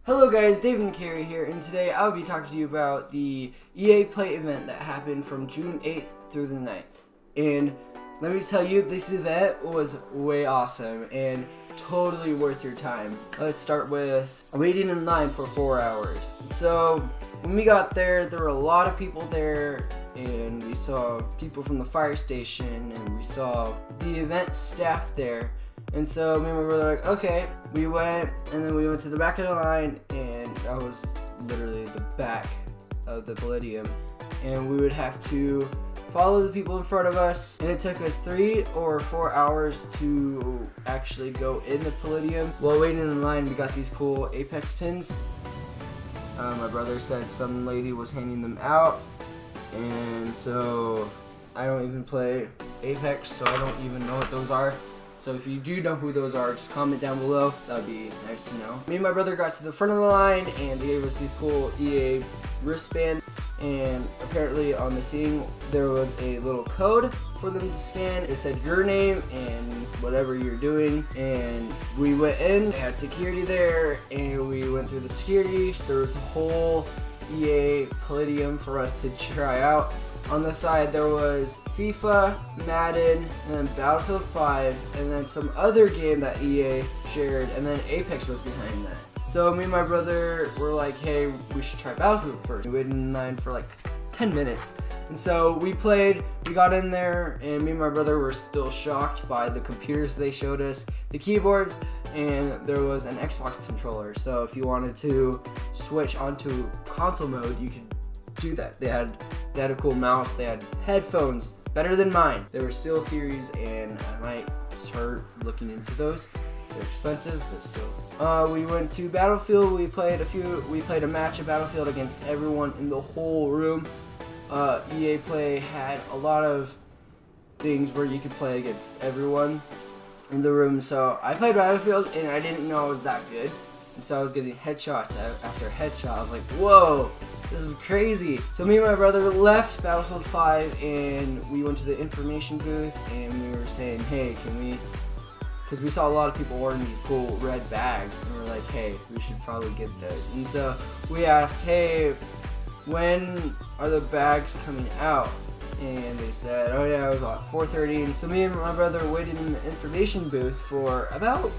Hello guys, Dave and Carrie here, and today I'll be talking to you about the EA Play event that happened from June 8th through the 9th. And let me tell you, this event was way awesome and totally worth your time. Let's start with waiting in line for 4 hours. So when we got there, there were a lot of people there, and we saw people from the fire station, and we saw the event staff there. And so me and my brother were like, okay, we went, and then we went to the back of the line, and that was literally the back of the Palladium, and we would have to follow the people in front of us, and it took us 3 or 4 hours to actually go in the Palladium. While waiting in line, we got these cool Apex pins. My brother said some lady was handing them out, and so I don't even play Apex, so I don't even know what those are. So if you do know who those are, just comment down below. That would be nice to know. Me and my brother got to the front of the line, and they gave us these cool EA wristband. And apparently on the thing, there was a little code for them to scan. It said your name and whatever you're doing. And we went in, they had security there, and we went through the security. There was a whole EA Palladium for us to try out. On the side there was FIFA, Madden, and then Battlefield 5, and then some other game that EA shared, and then Apex was behind that. So me and my brother were like, hey, we should try Battlefield first. We waited in line for like 10 minutes. And so we played, we got in there, and me and my brother were still shocked by the computers they showed us, the keyboards, and there was an Xbox controller. So if you wanted to switch onto console mode, you could do that. They had a cool mouse, they had headphones, better than mine. They were Steel Series, and I might start looking into those. They're expensive, but still. We went to Battlefield, we played a match of Battlefield against everyone in the whole room. EA Play had a lot of things where you could play against everyone in the room, so I played Battlefield, and I didn't know I was that good. And so I was getting headshots after headshot. I was like, whoa, this is crazy. So me and my brother left Battlefield 5, and we went to the information booth, and we were saying, hey, can we, because we saw a lot of people wearing these cool red bags, and we're like, hey, we should probably get those. And so we asked, hey, when are the bags coming out? And they said, oh yeah, it was at 4:30. And so me and my brother waited in the information booth for about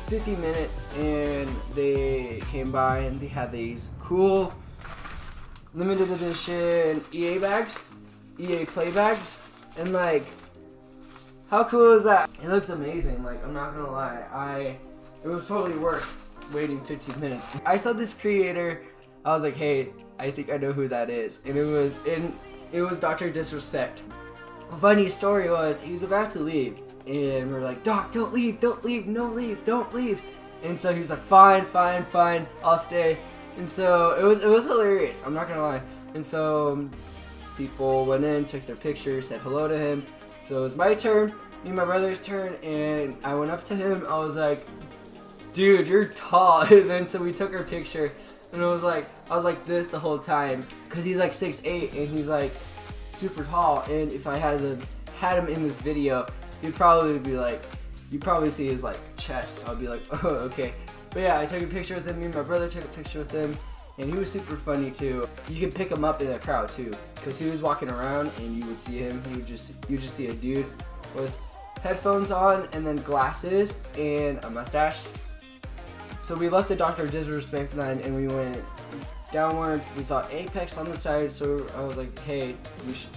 50 minutes, and they came by and they had these cool limited edition EA bags, EA Play bags, and like, how cool is that? It looked amazing. Like, I'm not gonna lie, it was totally worth waiting 15 minutes. I saw this creator, I was like, hey, I think I know who that is, and it was Dr. Disrespect. The funny story was, he was about to leave, and we're like, Doc, don't leave, don't leave, no leave, don't leave. And so he was like, fine, fine, fine, I'll stay. And so it was hilarious, I'm not gonna lie. And so people went in, took their pictures, said hello to him. So it was my turn, me and my brother's turn, and I went up to him, I was like, dude, you're tall. And then so we took our picture, and I was like this the whole time, because he's like 6'8", and he's like super tall, and if I had him in this video, he'd probably be like, you'd probably see his like chest. I'd be like, oh, okay. But yeah, I took a picture with him, me and my brother took a picture with him, and he was super funny too. You could pick him up in a crowd too, because he was walking around and you would see him, you just see a dude with headphones on and then glasses and a mustache. So we left the Dr. Disrespect line and we went downwards. We saw Apex on the side, so I was like, hey, we should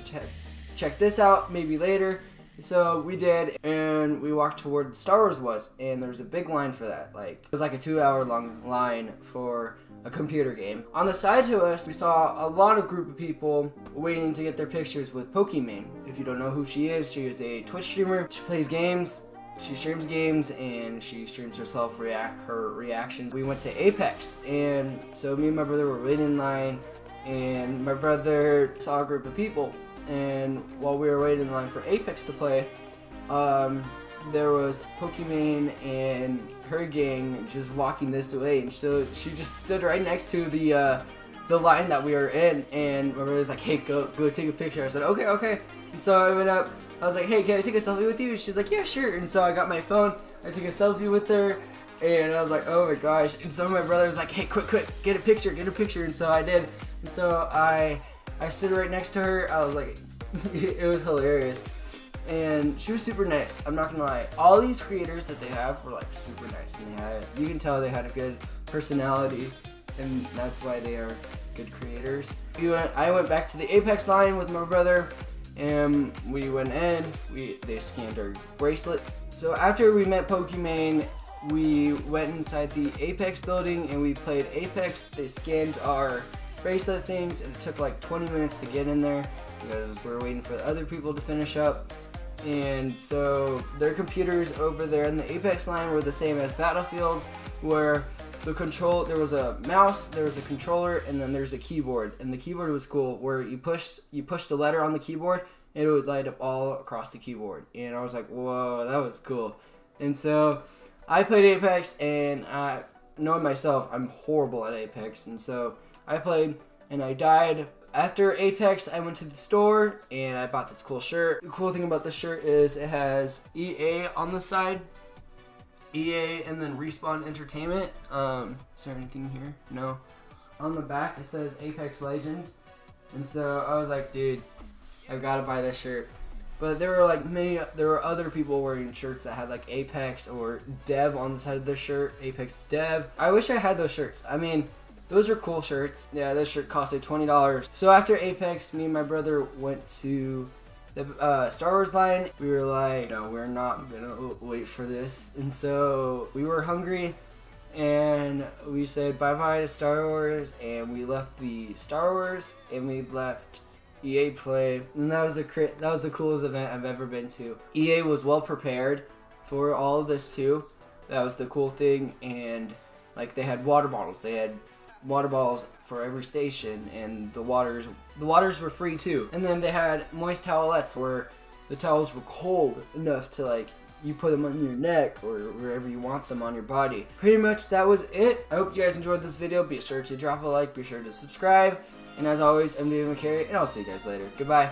check this out maybe later. So we did, and we walked toward where Star Wars was, and there was a big line for that. Like, it was like a 2-hour long line for a computer game. On the side to us, we saw a lot of group of people waiting to get their pictures with Pokimane. If you don't know who she is a Twitch streamer. She plays games, she streams games, and she streams herself her reactions. We went to Apex, and so me and my brother were waiting in line, and my brother saw a group of people. And while we were waiting in line for Apex to play, there was Pokimane and her gang just walking this way, and so she just stood right next to the line that we were in, and my brother was like, hey, go take a picture. I said, okay. And so I went up, I was like, hey, can I take a selfie with you? And she's like, yeah, sure. And so I got my phone, I took a selfie with her, And I was like, oh my gosh. And so my brother was like, hey, quick, get a picture. And so I did. And so I stood right next to her. I was like, it was hilarious. And she was super nice, I'm not gonna lie. All these creators that they have were like super nice. And you can tell they had a good personality, and that's why they are good creators. I went back to the Apex line with my brother, and we went in. They scanned our bracelet. So after we met Pokimane, we went inside the Apex building and we played Apex. They scanned our bracelet things, and it took like 20 minutes to get in there because we were waiting for the other people to finish up. And so their computers over there in the Apex line were the same as Battlefield's, where there was a mouse, there was a controller, and then there's a keyboard. And the keyboard was cool, where you pushed the letter on the keyboard and it would light up all across the keyboard. And I was like, whoa, that was cool. And so I played Apex, and knowing myself, I'm horrible at Apex. And so I played and I died. After Apex, I went to the store and I bought this cool shirt. The cool thing about this shirt is it has EA on the side. EA and then Respawn Entertainment. Is there anything here? No. On the back it says Apex Legends. And so I was like, dude, I've got to buy this shirt. But there were other people wearing shirts that had like Apex or Dev on the side of their shirt. Apex Dev. I wish I had those shirts. I mean, those are cool shirts. Yeah, this shirt costed $20. So after Apex, me and my brother went to the Star Wars line. We were like, no, we're not gonna wait for this. And so we were hungry, and we said bye-bye to Star Wars, and we left the Star Wars, and we left EA Play. And that was the coolest event I've ever been to. EA was well prepared for all of this too. That was the cool thing. And like, they had water bottles. They had water bottles for every station, and the waters were free too. And then they had moist towelettes, where the towels were cold enough to like you put them on your neck or wherever you want them on your body. Pretty much that was it. I hope you guys enjoyed this video. Be sure to drop a like, be sure to subscribe, and as always, I'm David McCary, and I'll see you guys later. Goodbye.